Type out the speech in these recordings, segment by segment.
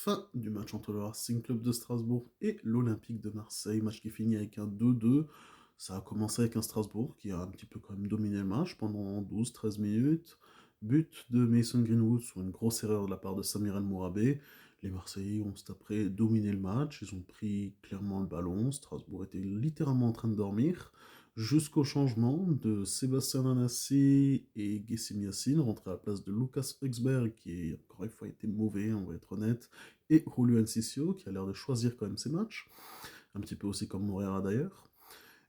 fin du match entre le Racing Club de Strasbourg et l'Olympique de Marseille, match qui finit avec un 2-2. Ça a commencé avec un Strasbourg qui a un petit peu quand même dominé le match pendant 12-13 minutes. But de Mason Greenwood sur une grosse erreur de la part de Samir El Mourabé. Les Marseillais ont après dominé le match, ils ont pris clairement le ballon. Strasbourg était littéralement en train de dormir jusqu'au changement de Sébastien Nanassi et Gessim Yassine, rentré à la place de Lucas Högsberg, qui encore une fois été mauvais, on va être honnête, et Julio Enciso, qui a l'air de choisir quand même ses matchs, un petit peu aussi comme Moreira d'ailleurs.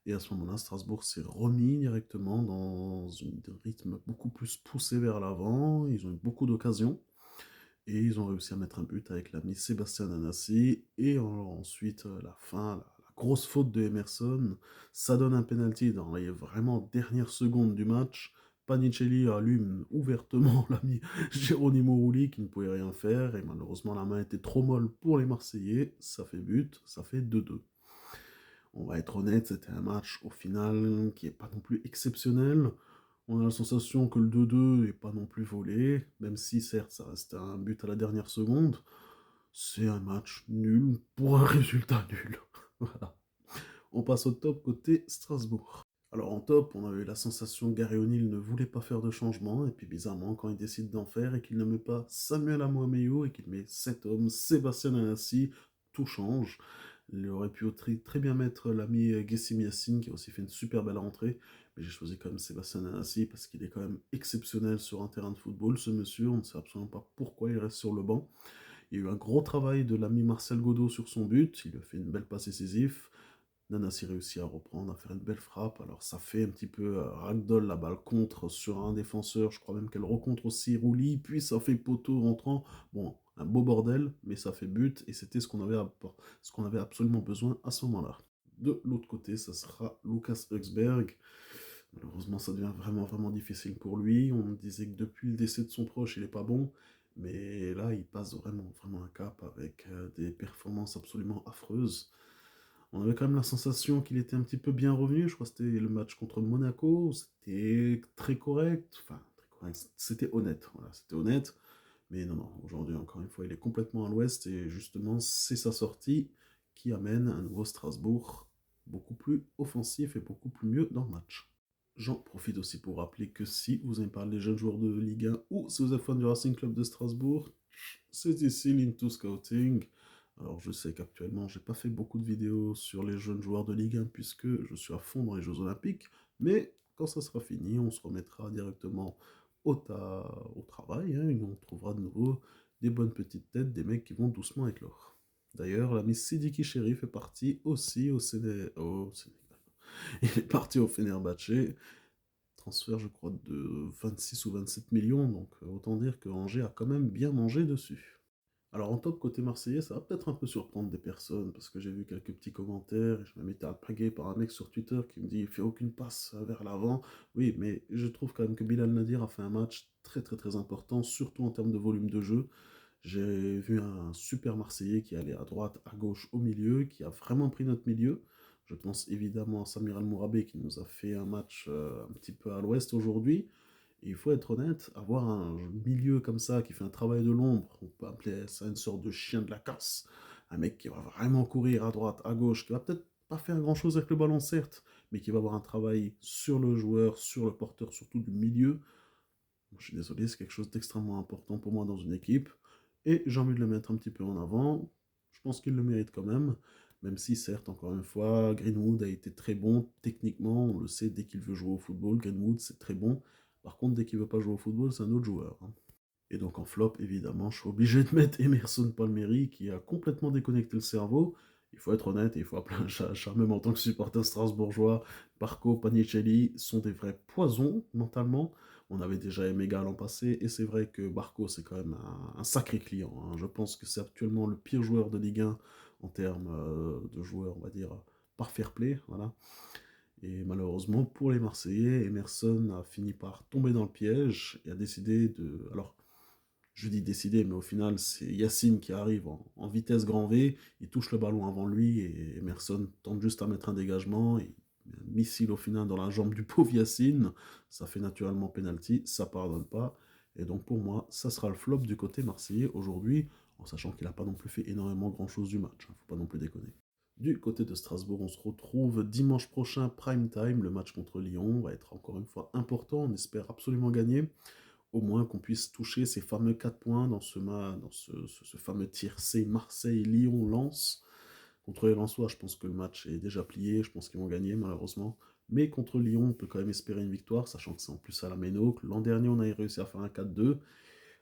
Et à ce moment-là, Strasbourg s'est remis directement dans un rythme beaucoup plus poussé vers l'avant, ils ont eu beaucoup d'occasions, et ils ont réussi à mettre un but avec l'ami Sébastien Nanassi. Et ensuite, la fin, la grosse faute de Emerson, ça donne un penalty dans les vraiment dernières secondes du match. Panicelli allume ouvertement l'ami Geronimo Rulli qui ne pouvait rien faire. Et malheureusement, la main était trop molle pour les Marseillais. Ça fait but, ça fait 2-2. On va être honnête, c'était un match au final qui n'est pas non plus exceptionnel. On a la sensation que le 2-2 n'est pas non plus volé, même si certes ça reste un but à la dernière seconde. C'est un match nul pour un résultat nul. Voilà. On passe au top côté Strasbourg. Alors en top, on avait eu la sensation que Gary O'Neill ne voulait pas faire de changement, et puis bizarrement, quand il décide d'en faire et qu'il ne met pas Samuel Amoameyo et qu'il met cet homme, Sébastien Anassi, tout change. Il aurait pu très bien mettre l'ami Gessim Yassine, qui a aussi fait une super belle rentrée, mais j'ai choisi quand même Sébastien Anassi parce qu'il est quand même exceptionnel sur un terrain de football, ce monsieur. On ne sait absolument pas pourquoi il reste sur le banc. Il y a eu un gros travail de l'ami Marcel Godot sur son but, il lui a fait une belle passe décisive. Nanassi réussit à reprendre, à faire une belle frappe. Alors ça fait un petit peu ragdoll, la balle contre sur un défenseur. Je crois même qu'elle recontre aussi Rouli, puis ça fait poteau rentrant. Bon, un beau bordel, mais ça fait but, et c'était ce qu'on avait absolument besoin à ce moment-là. De l'autre côté, ça sera Lucas Högsberg. Malheureusement, ça devient vraiment, vraiment difficile pour lui. On disait que depuis le décès de son proche, il n'est pas bon. Mais là, il passe vraiment, vraiment un cap avec des performances absolument affreuses. On avait quand même la sensation qu'il était un petit peu bien revenu. Je crois que c'était le match contre Monaco. C'était très correct. Enfin, très correct. C'était honnête. Voilà, c'était honnête. Mais non, non, aujourd'hui, encore une fois, il est complètement à l'ouest. Et justement, c'est sa sortie qui amène un nouveau Strasbourg beaucoup plus offensif et beaucoup plus mieux dans le match. J'en profite aussi pour rappeler que si vous aimez parler des jeunes joueurs de Ligue 1 ou si vous êtes fan du Racing Club de Strasbourg, c'est ici l'Into Scouting. Alors je sais qu'actuellement j'ai pas fait beaucoup de vidéos sur les jeunes joueurs de Ligue 1 puisque je suis à fond dans les Jeux Olympiques, mais quand ça sera fini, on se remettra directement au travail, hein, et on trouvera de nouveau des bonnes petites têtes, des mecs qui vont doucement éclore. D'ailleurs, l'ami Sidiki Cherif est parti aussi au Sénégal. Il est parti au Fenerbahçe, transfert je crois de 26 ou 27 millions, donc autant dire que Angers a quand même bien mangé dessus. Alors en top côté marseillais, ça va peut-être un peu surprendre des personnes, parce que j'ai vu quelques petits commentaires, et je m'ai été alpagué par un mec sur Twitter qui me dit «Il fait aucune passe vers l'avant». Oui, mais je trouve quand même que Bilal Nadir a fait un match très très très important, surtout en termes de volume de jeu. J'ai vu un super Marseillais qui allait à droite, à gauche, au milieu, qui a vraiment pris notre milieu. Je pense évidemment à Samir El Mourabé qui nous a fait un match un petit peu à l'ouest aujourd'hui. Et il faut être honnête, avoir un milieu comme ça qui fait un travail de l'ombre, on peut appeler ça une sorte de chien de la casse. Un mec qui va vraiment courir à droite, à gauche, qui va peut-être pas faire grand-chose avec le ballon certes, mais qui va avoir un travail sur le joueur, sur le porteur, surtout du milieu. Moi, je suis désolé, c'est quelque chose d'extrêmement important pour moi dans une équipe. Et j'ai envie de le mettre un petit peu en avant. Je pense qu'il le mérite quand même. Même si, certes, encore une fois, Greenwood a été très bon techniquement. On le sait, dès qu'il veut jouer au football, Greenwood, c'est très bon. Par contre, dès qu'il veut pas jouer au football, c'est un autre joueur, hein. Et donc en flop, évidemment, je suis obligé de mettre Emerson Palmieri qui a complètement déconnecté le cerveau. Il faut être honnête, il faut appeler un chat un chat, même en tant que supporter strasbourgeois. Barco, Panicelli sont des vrais poisons mentalement. On avait déjà aimé Gall l'an passé, et c'est vrai que Barco, c'est quand même un sacré client, hein. Je pense que c'est actuellement le pire joueur de Ligue 1 en termes de joueurs, on va dire, par fair play. Voilà. Et malheureusement, pour les Marseillais, Emerson a fini par tomber dans le piège et a décidé de... Alors, je dis décidé, mais au final, c'est Yacine qui arrive en vitesse grand V, il touche le ballon avant lui, et Emerson tente juste à mettre un dégagement, et un missile au final dans la jambe du pauvre Yacine, ça fait naturellement penalty, ça pardonne pas, et donc pour moi, ça sera le flop du côté marseillais aujourd'hui, en sachant qu'il n'a pas non plus fait énormément grand-chose du match, hein, faut pas non plus déconner. Du côté de Strasbourg, on se retrouve dimanche prochain, prime time. Le match contre Lyon va être encore une fois important. On espère absolument gagner. Au moins qu'on puisse toucher ces fameux 4 points dans ce fameux tir C Marseille-Lyon-Lens. Contre les Lensois, je pense que le match est déjà plié. Je pense qu'ils vont gagner, malheureusement. Mais contre Lyon, on peut quand même espérer une victoire, sachant que c'est en plus à la Méno. L'an dernier, on a réussi à faire un 4-2.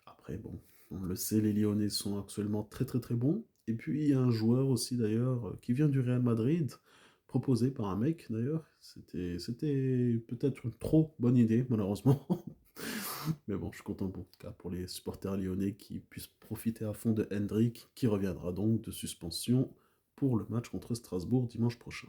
Après, bon, on le sait, les Lyonnais sont actuellement très très très bons. Et puis il y a un joueur aussi d'ailleurs qui vient du Real Madrid, proposé par un mec d'ailleurs. C'était peut-être une trop bonne idée, malheureusement. Mais bon, je suis content pour, en tout cas, pour les supporters lyonnais qui puissent profiter à fond de Hendrik, qui reviendra donc de suspension pour le match contre Strasbourg dimanche prochain.